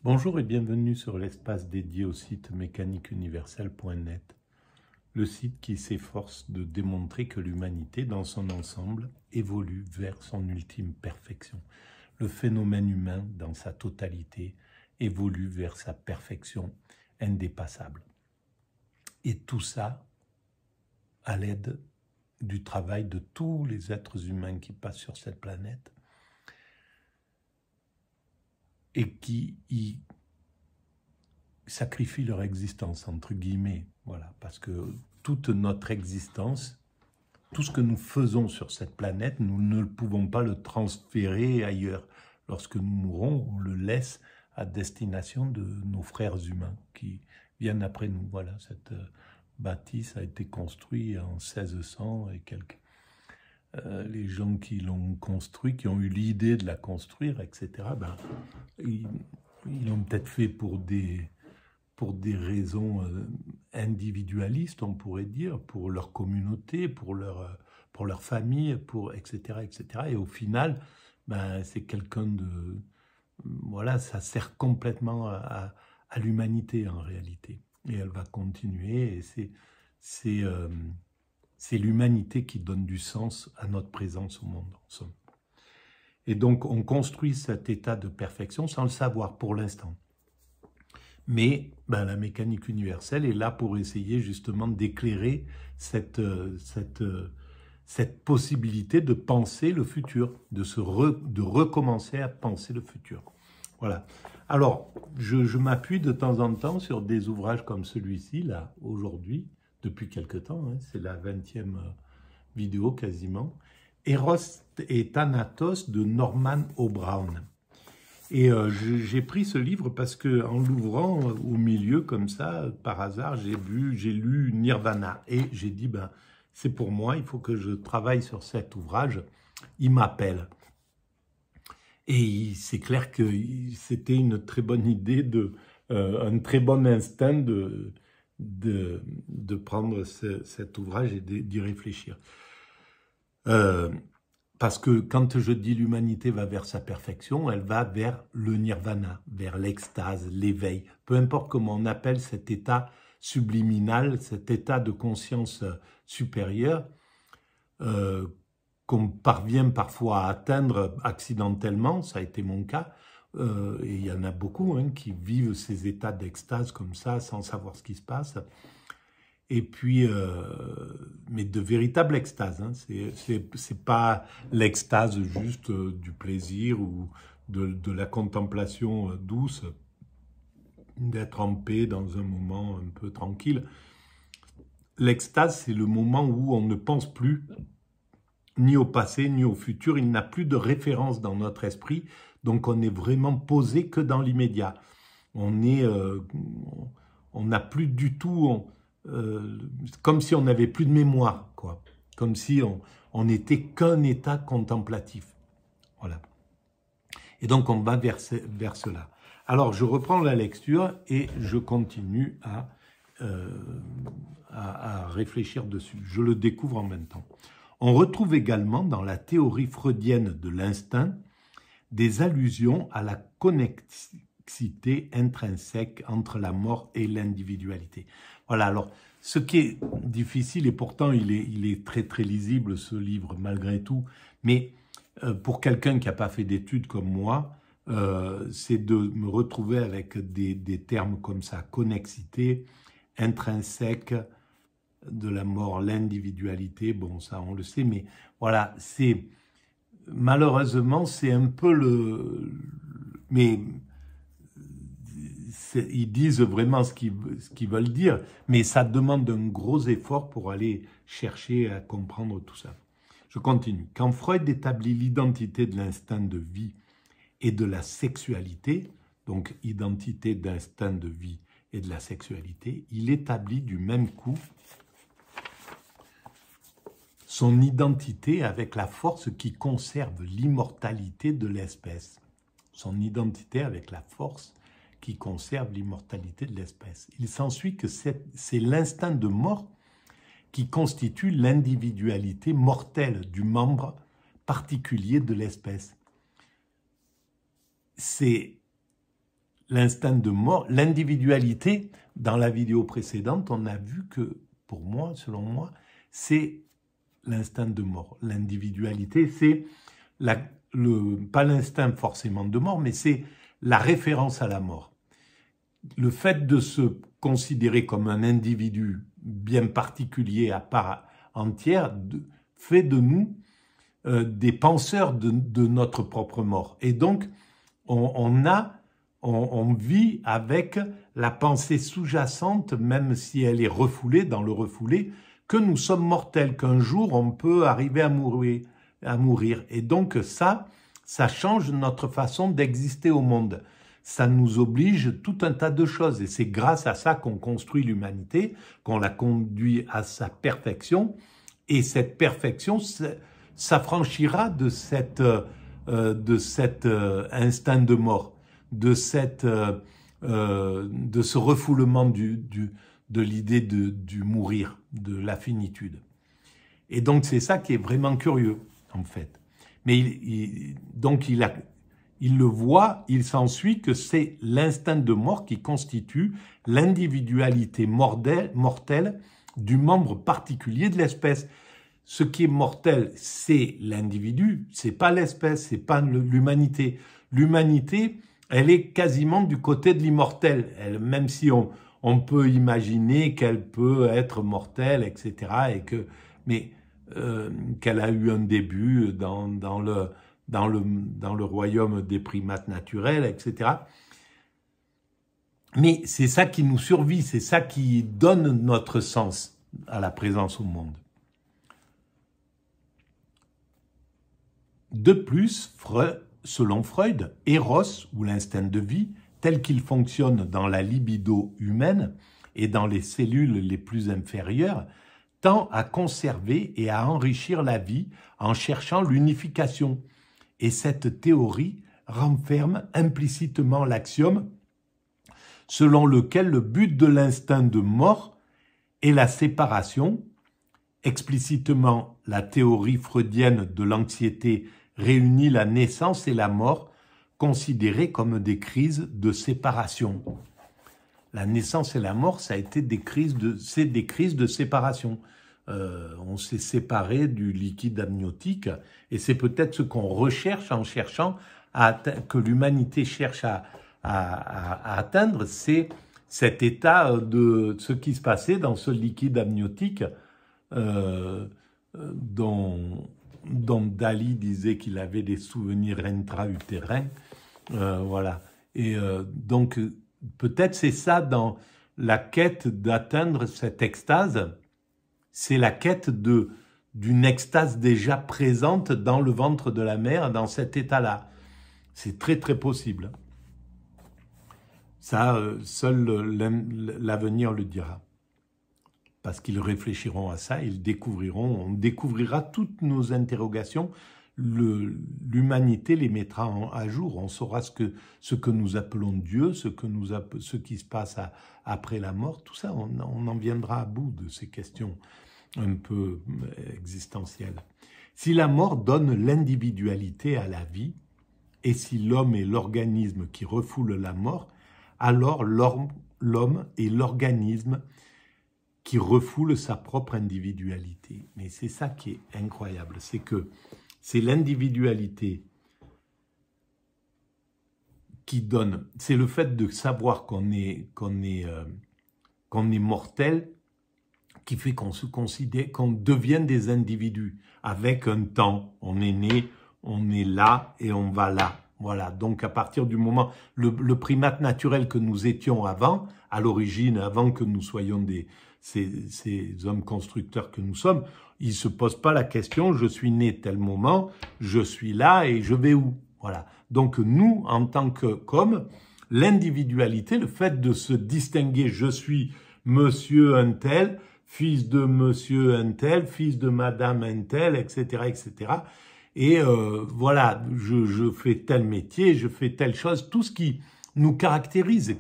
Bonjour et bienvenue sur l'espace dédié au site mécaniqueuniverselle.net, le site qui s'efforce de démontrer que l'humanité dans son ensemble évolue vers son ultime perfection. Le phénomène humain dans sa totalité évolue vers sa perfection indépassable. Et tout ça à l'aide du travail de tous les êtres humains qui passent sur cette planète et qui y sacrifient leur existence, entre guillemets. Voilà, parce que toute notre existence, tout ce que nous faisons sur cette planète, nous ne pouvons pas le transférer ailleurs. Lorsque nous mourrons, on le laisse à destination de nos frères humains qui viennent après nous. Voilà, cette bâtisse a été construite en 1600 et quelques. Les gens qui l'ont construit, qui ont eu l'idée de la construire, etc., ils l'ont peut-être fait pour des raisons individualistes, on pourrait dire, pour leur communauté, pour leur famille, etc., etc. Et au final, c'est quelqu'un de... Voilà, ça sert complètement à l'humanité en réalité. Et elle va continuer, et c'est l'humanité qui donne du sens à notre présence au monde, en somme. Et donc, on construit cet état de perfection sans le savoir pour l'instant. Mais la mécanique universelle est là pour essayer justement d'éclairer cette possibilité de penser le futur, de recommencer à penser le futur. Voilà. Alors, je m'appuie de temps en temps sur des ouvrages comme celui-ci, là, aujourd'hui, depuis quelque temps, hein, c'est la 20e vidéo quasiment, Eros et Thanatos de Norman O'Brown. Et j'ai pris ce livre parce que en l'ouvrant au milieu comme ça, par hasard, j'ai lu Nirvana et j'ai dit c'est pour moi, il faut que je travaille sur cet ouvrage. Il m'appelle. Et c'est clair que c'était une très bonne idée, un très bon instinct de prendre cet ouvrage et d'y réfléchir. Parce que quand je dis l'humanité va vers sa perfection, elle va vers le nirvana, vers l'extase, l'éveil. Peu importe comment on appelle cet état subliminal, cet état de conscience supérieure qu'on parvient parfois à atteindre accidentellement, ça a été mon cas, et il y en a beaucoup qui vivent ces états d'extase comme ça, sans savoir ce qui se passe. Et puis, mais de véritable extase, c'est pas l'extase juste du plaisir ou de la contemplation douce, d'être en paix dans un moment un peu tranquille. L'extase, c'est le moment où on ne pense plus ni au passé, ni au futur, il n'y a plus de référence dans notre esprit, donc on est vraiment posé que dans l'immédiat. On n'a plus du tout... comme si on n'avait plus de mémoire, quoi. Comme si on n'était qu'un état contemplatif. Voilà. Et donc, on va vers cela. Alors, je reprends la lecture et je continue à réfléchir dessus. Je le découvre en même temps. On retrouve également dans la théorie freudienne de l'instinct des allusions à la connexité intrinsèque entre la mort et l'individualité. Voilà, alors, ce qui est difficile, et pourtant il est très très lisible ce livre malgré tout, mais pour quelqu'un qui n'a pas fait d'études comme moi, c'est de me retrouver avec des termes comme ça, connexité, intrinsèque de la mort, l'individualité, bon ça on le sait, mais voilà, malheureusement c'est un peu mais ils disent vraiment ce qu'ils veulent dire, mais ça demande un gros effort pour aller chercher à comprendre tout ça. Je continue. Quand Freud établit l'identité de l'instinct de vie et de la sexualité, donc identité d'instinct de vie et de la sexualité, il établit du même coup son identité avec la force qui conserve l'immortalité de l'espèce. Son identité avec la force qui conserve l'immortalité de l'espèce. Il s'ensuit que c'est l'instinct de mort qui constitue l'individualité mortelle du membre particulier de l'espèce. C'est l'instinct de mort, l'individualité. Dans la vidéo précédente, on a vu que, pour moi, selon moi, c'est l'instinct de mort. L'individualité, c'est pas l'instinct forcément de mort, mais c'est la référence à la mort. Le fait de se considérer comme un individu bien particulier à part entière fait de nous des penseurs de notre propre mort. Et donc, on vit avec la pensée sous-jacente, même si elle est refoulée, dans le refoulé, que nous sommes mortels, qu'un jour on peut arriver à mourir. Et donc ça change notre façon d'exister au monde. Ça nous oblige tout un tas de choses. Et c'est grâce à ça qu'on construit l'humanité, qu'on la conduit à sa perfection. Et cette perfection s'affranchira de cet instinct de mort, de ce refoulement de l'idée du mourir, de la finitude. Et donc c'est ça qui est vraiment curieux, en fait. Mais il le voit, il s'ensuit que c'est l'instinct de mort qui constitue l'individualité mortelle du membre particulier de l'espèce. Ce qui est mortel, c'est l'individu, c'est pas l'espèce, c'est pas l'humanité. L'humanité, elle est quasiment du côté de l'immortel, même si on peut imaginer qu'elle peut être mortelle, etc., mais qu'elle a eu un début dans le royaume des primates naturels, etc. Mais c'est ça qui nous survit, c'est ça qui donne notre sens à la présence au monde. De plus, selon Freud, Eros, ou l'instinct de vie, tel qu'il fonctionne dans la libido humaine et dans les cellules les plus inférieures, tend à conserver et à enrichir la vie en cherchant l'unification. Et cette théorie renferme implicitement l'axiome selon lequel le but de l'instinct de mort est la séparation. Explicitement, la théorie freudienne de l'anxiété réunit la naissance et la mort, considérées comme des crises de séparation. La naissance et la mort, ça a été des crises de séparation. On s'est séparé du liquide amniotique, et c'est peut-être ce qu'on recherche en cherchant que l'humanité cherche à atteindre, c'est cet état de ce qui se passait dans ce liquide amniotique dont Dali disait qu'il avait des souvenirs intra-utérins. Voilà. Et donc, peut-être c'est ça dans la quête d'atteindre cette extase, c'est la quête d'une extase déjà présente dans le ventre de la mère, dans cet état-là. C'est très très possible. Ça, seul l'avenir le dira. Parce qu'ils réfléchiront à ça, on découvrira toutes nos interrogations, l'humanité les mettra à jour, on saura ce que nous appelons Dieu, ce qui se passe après la mort, tout ça, on en viendra à bout de ces questions un peu existentielles. Si la mort donne l'individualité à la vie, et si l'homme est l'organisme qui refoule la mort, alors l'homme est l'organisme qui refoule sa propre individualité. Mais c'est ça qui est incroyable, c'est que c'est l'individualité qui donne, c'est le fait de savoir qu'on est mortel qui fait qu'on se considère, qu'on devient des individus avec un temps. On est né, on est là et on va là. Voilà, donc à partir du moment, le primate naturel que nous étions avant, à l'origine, avant que nous soyons ces hommes constructeurs que nous sommes, il ne se pose pas la question, je suis né tel moment, je suis là et je vais où? Voilà. Donc nous, en tant qu'hommes, l'individualité, le fait de se distinguer, je suis monsieur un tel, fils de monsieur un tel, fils de madame un tel, etc., etc., et voilà, je fais tel métier, je fais telle chose, tout ce qui nous caractérise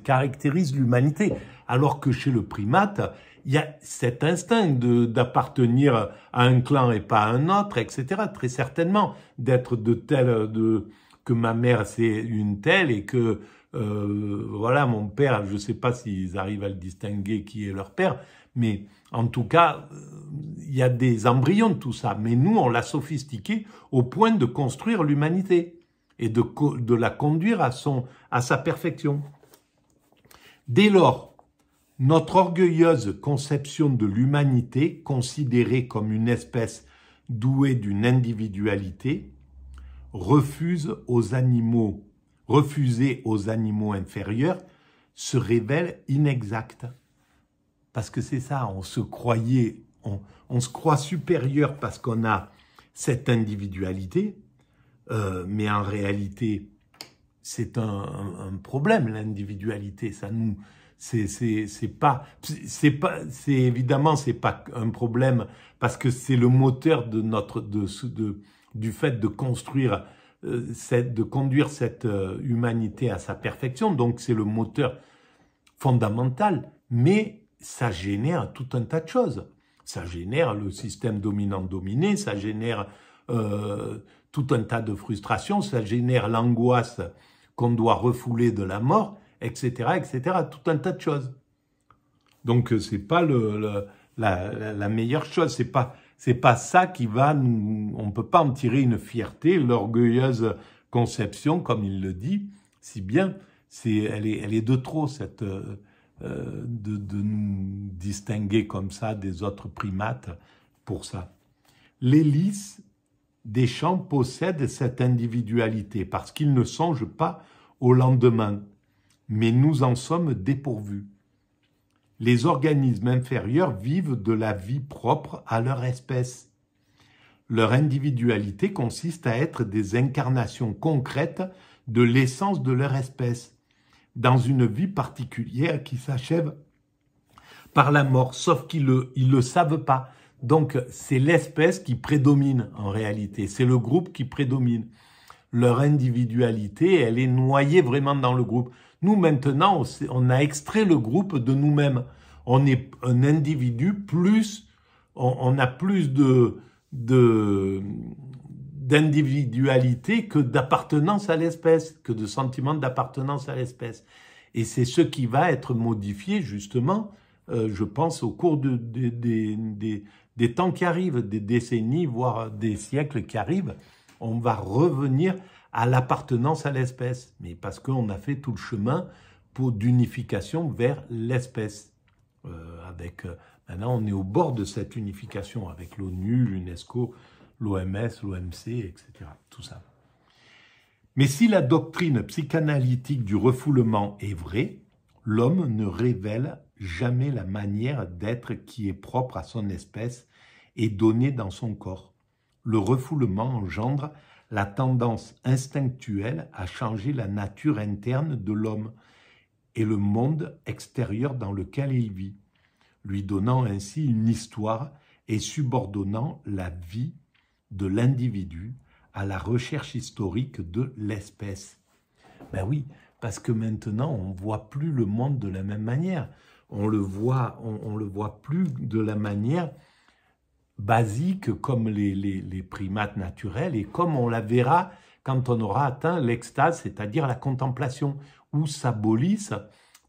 l'humanité. Alors que chez le primate, il y a cet instinct d'appartenir à un clan et pas à un autre, etc. Très certainement, d'être que ma mère c'est une telle et que voilà, mon père, je ne sais pas s'ils arrivent à le distinguer qui est leur père, mais en tout cas, il y a des embryons de tout ça. Mais nous, on l'a sophistiqué au point de construire l'humanité et de la conduire à sa perfection. Dès lors, notre orgueilleuse conception de l'humanité, considérée comme une espèce douée d'une individualité, refusée aux animaux inférieurs, se révèle inexacte. Parce que c'est ça, on se croit supérieur parce qu'on a cette individualité, mais en réalité, c'est un problème, l'individualité. Ça nous, évidemment, c'est pas un problème parce que c'est le moteur du fait de construire, de conduire cette humanité à sa perfection. Donc, c'est le moteur fondamental, mais ça génère tout un tas de choses. Ça génère le système dominant-dominé, ça génère tout un tas de frustrations, ça génère l'angoisse qu'on doit refouler de la mort, etc., etc., tout un tas de choses. Donc, c'est pas la meilleure chose, c'est pas ça qui va nous... On peut pas en tirer une fierté, l'orgueilleuse conception, comme il le dit, si bien, elle est de trop, cette... de nous distinguer comme ça des autres primates pour ça. L'hélice des champs possède cette individualité parce qu'ils ne songent pas au lendemain, mais nous en sommes dépourvus. Les organismes inférieurs vivent de la vie propre à leur espèce. Leur individualité consiste à être des incarnations concrètes de l'essence de leur espèce, dans une vie particulière qui s'achève par la mort, sauf qu'ils le savent pas. Donc, c'est l'espèce qui prédomine en réalité, c'est le groupe qui prédomine. Leur individualité, elle est noyée vraiment dans le groupe. Nous, maintenant, on a extrait le groupe de nous-mêmes. On est un individu plus, on a plus d'individualité que d'appartenance à l'espèce, que de sentiment d'appartenance à l'espèce. Et c'est ce qui va être modifié, justement, je pense, au cours des temps qui arrivent, des décennies, voire des siècles qui arrivent. On va revenir à l'appartenance à l'espèce, mais parce qu'on a fait tout le chemin d'unification vers l'espèce. Maintenant, on est au bord de cette unification avec l'ONU, l'UNESCO, l'OMS, l'OMC, etc. Tout ça. Mais si la doctrine psychanalytique du refoulement est vraie, l'homme ne révèle jamais la manière d'être qui est propre à son espèce et donnée dans son corps. Le refoulement engendre la tendance instinctuelle à changer la nature interne de l'homme et le monde extérieur dans lequel il vit, lui donnant ainsi une histoire et subordonnant la vie de l'individu à la recherche historique de l'espèce. Ben oui, parce que maintenant, on ne voit plus le monde de la même manière. On le voit plus de la manière basique comme les primates naturels et comme on la verra quand on aura atteint l'extase, c'est-à-dire la contemplation, où s'abolisse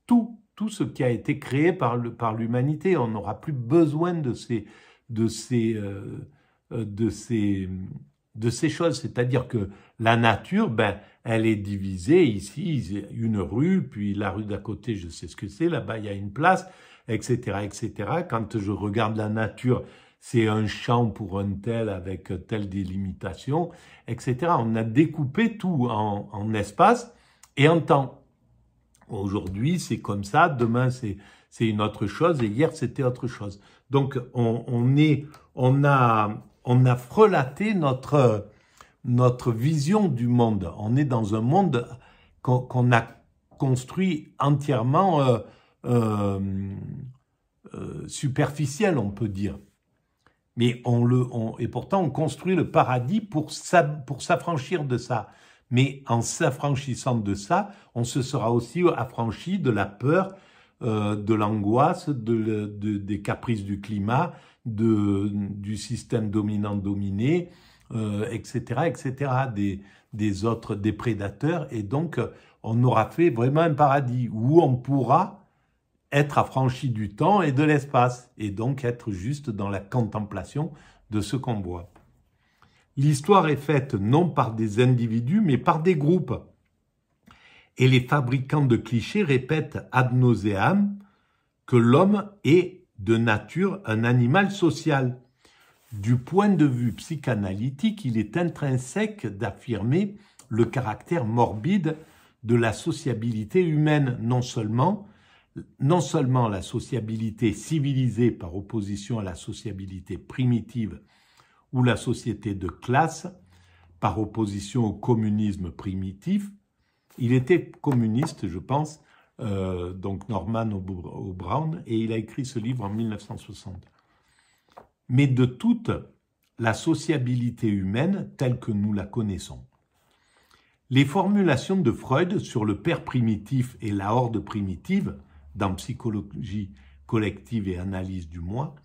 tout ce qui a été créé par l'humanité. On n'aura plus besoin de ces choses. C'est-à-dire que la nature, elle est divisée ici, une rue, puis la rue d'à côté, je sais ce que c'est, là-bas il y a une place, etc., etc. Quand je regarde la nature, c'est un champ pour un tel avec telle délimitation, etc. On a découpé tout en espace et en temps. Aujourd'hui, c'est comme ça, demain, c'est une autre chose, et hier, c'était autre chose. Donc, on a frelaté notre vision du monde. On est dans un monde qu'on a construit entièrement superficiel, on peut dire. Mais et pourtant, on construit le paradis pour s'affranchir de ça. Mais en s'affranchissant de ça, on se sera aussi affranchi de la peur, de l'angoisse, des caprices du climat, du système dominant-dominé, etc., etc., des autres, des prédateurs. Et donc, on aura fait vraiment un paradis où on pourra être affranchi du temps et de l'espace, et donc être juste dans la contemplation de ce qu'on voit. L'histoire est faite non par des individus, mais par des groupes. Et les fabricants de clichés répètent ad nauseam que l'homme est de nature un animal social. Du point de vue psychanalytique, il est intrinsèque d'affirmer le caractère morbide de la sociabilité humaine, non seulement la sociabilité civilisée par opposition à la sociabilité primitive ou la société de classe par opposition au communisme primitif. Il était communiste, je pense, donc Norman O'Brown, et il a écrit ce livre en 1960. Mais de toute la sociabilité humaine telle que nous la connaissons. Les formulations de Freud sur le père primitif et la horde primitive, dans Psychologie collective et analyse du moi,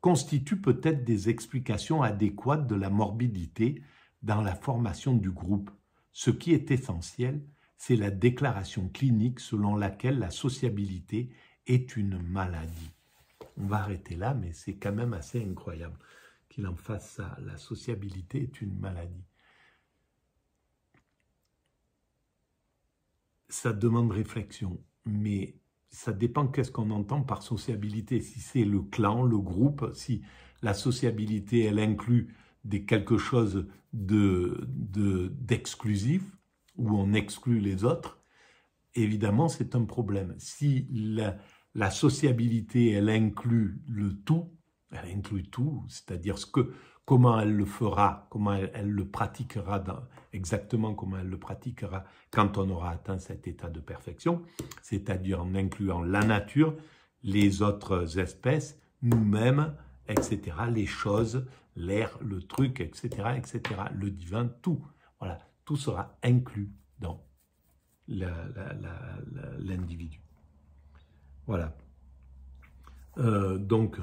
constituent peut-être des explications adéquates de la morbidité dans la formation du groupe. Ce qui est essentiel, c'est la déclaration clinique selon laquelle la sociabilité est une maladie. On va arrêter là, mais c'est quand même assez incroyable qu'il en fasse ça. La sociabilité est une maladie. Ça demande réflexion, mais ça dépend qu'est-ce qu'on entend par sociabilité. Si c'est le clan, le groupe, si la sociabilité, elle inclut quelque chose d'exclusif, où on exclut les autres, évidemment, c'est un problème. Si la sociabilité, elle inclut tout, c'est-à-dire comment elle le fera, comment elle le pratiquera, exactement comment elle le pratiquera quand on aura atteint cet état de perfection, c'est-à-dire en incluant la nature, les autres espèces, nous-mêmes, etc., les choses, l'air, le truc, etc., le divin, tout. Voilà, tout sera inclus dans l'individu. Voilà. Donc,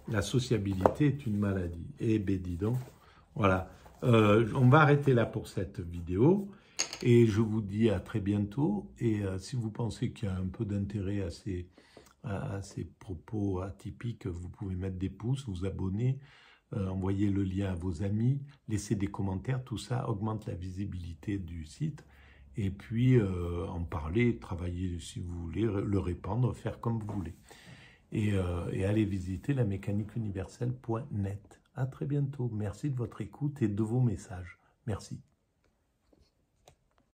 la sociabilité est une maladie. Eh ben dis donc. Voilà. On va arrêter là pour cette vidéo. Et je vous dis à très bientôt. Et si vous pensez qu'il y a un peu d'intérêt à ces propos atypiques, vous pouvez mettre des pouces, vous abonner, envoyer le lien à vos amis, laisser des commentaires. Tout ça augmente la visibilité du site. Et puis, en parler, travailler si vous voulez, le répandre, faire comme vous voulez. Et allez visiter la mécaniqueuniverselle.net. À très bientôt. Merci de votre écoute et de vos messages. Merci.